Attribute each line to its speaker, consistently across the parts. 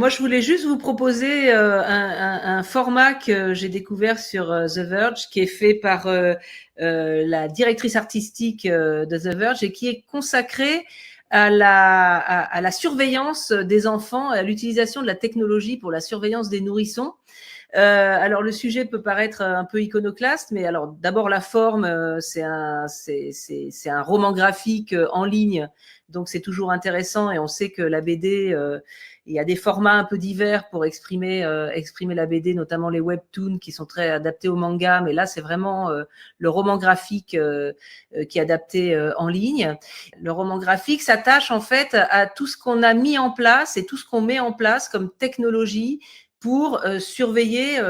Speaker 1: Moi, je voulais juste vous proposer un format que j'ai découvert sur The Verge, qui est fait par la directrice artistique de The Verge et qui est consacré à la surveillance des enfants, à l'utilisation de la technologie pour la surveillance des nourrissons. Alors le sujet peut paraître un peu iconoclaste, mais alors d'abord la forme, c'est un roman graphique en ligne, donc c'est toujours intéressant et on sait que la BD, il y a des formats un peu divers pour exprimer la BD, notamment les webtoons qui sont très adaptés au manga, mais là c'est vraiment le roman graphique qui est adapté en ligne. Le roman graphique s'attache en fait à tout ce qu'on a mis en place et tout ce qu'on met en place comme technologie pour surveiller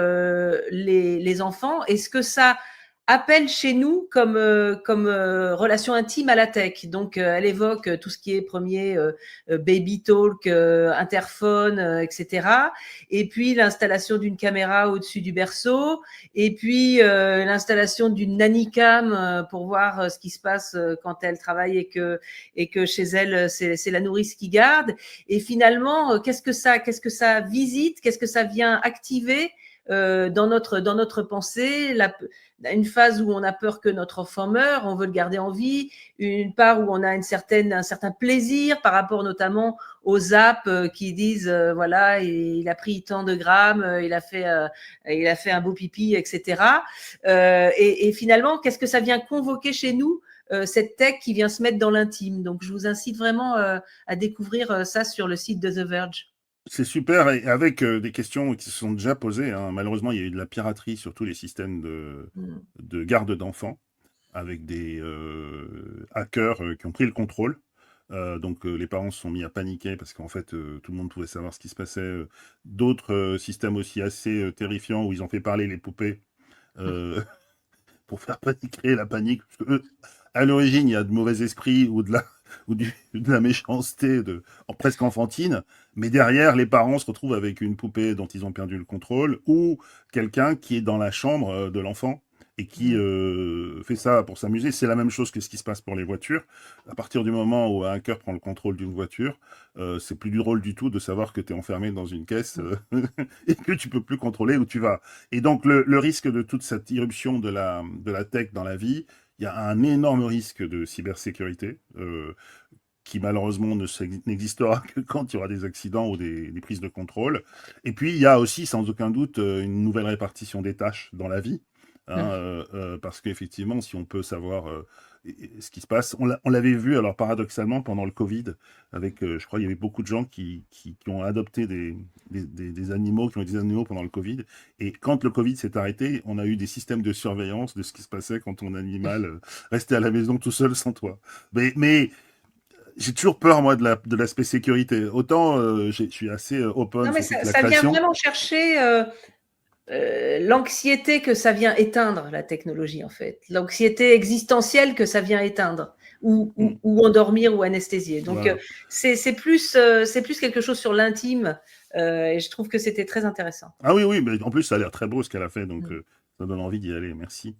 Speaker 1: les enfants et ce que ça appelle chez nous comme relation intime à la tech. Donc, elle évoque tout ce qui est premier baby talk, interphone, etc. Et puis l'installation d'une caméra au-dessus du berceau. Et puis l'installation d'une nanny cam pour voir ce qui se passe quand elle travaille et que chez elle c'est la nourrice qui garde. Et finalement, qu'est-ce que ça visite, qu'est-ce que ça vient activer dans notre pensée, une phase où on a peur que notre enfant meure, on veut le garder en vie, une part où on a un certain plaisir par rapport notamment aux apps qui disent voilà, il a pris tant de grammes, il a fait un beau pipi, etc. Et finalement, qu'est-ce que ça vient convoquer chez nous, cette tech qui vient se mettre dans l'intime. Donc, je vous incite vraiment à découvrir ça sur le site de The Verge.
Speaker 2: C'est super, et avec des questions qui se sont déjà posées, hein. Malheureusement, il y a eu de la piraterie sur tous les systèmes
Speaker 1: Mm.
Speaker 2: de garde d'enfants, avec des hackers qui ont pris le contrôle. Donc les parents se sont mis à paniquer parce qu'en fait tout le monde pouvait savoir ce qui se passait. D'autres systèmes aussi assez terrifiants où ils ont fait parler les poupées euh, pour faire paniquer la panique. Parce que, à l'origine, il y a de mauvais esprits ou de la méchanceté presque enfantine, mais derrière, les parents se retrouvent avec une poupée dont ils ont perdu le contrôle ou quelqu'un qui est dans la chambre de l'enfant et qui fait ça pour s'amuser. C'est la même chose que ce qui se passe pour les voitures. À partir du moment où un hacker prend le contrôle d'une voiture, c'est plus drôle du tout de savoir que tu es enfermé dans une caisse et que tu peux plus contrôler où tu vas. Et donc le risque de toute cette irruption de la tech dans la vie, il y a un énorme risque de cybersécurité qui malheureusement n'existera que quand il y aura des accidents ou des prises de contrôle. Et puis il y a aussi sans aucun doute une nouvelle répartition des tâches dans la vie. Hein, parce qu'effectivement, si on peut savoir ce qui se passe, on l'avait vu alors paradoxalement pendant le Covid, avec, je crois, il y avait beaucoup de gens qui ont adopté des animaux, qui ont été des animaux pendant le Covid. Et quand le Covid s'est arrêté, on a eu des systèmes de surveillance de ce qui se passait quand ton animal restait à la maison tout seul sans toi. Mais j'ai toujours peur, moi, de l'aspect sécurité. Autant je suis assez open
Speaker 1: Non, mais
Speaker 2: sur toute la
Speaker 1: ça vient
Speaker 2: création.
Speaker 1: vraiment chercher l'anxiété que ça vient éteindre, la technologie, en fait. L'anxiété existentielle que ça vient éteindre,
Speaker 2: Mm,
Speaker 1: ou endormir ou anesthésier. Donc,
Speaker 2: voilà.
Speaker 1: c'est plus quelque chose sur l'intime, et je trouve que c'était très intéressant.
Speaker 2: Ah oui, oui, mais en plus, ça a l'air très beau ce qu'elle a fait, donc
Speaker 1: Mm.
Speaker 2: ça donne envie d'y aller. Merci.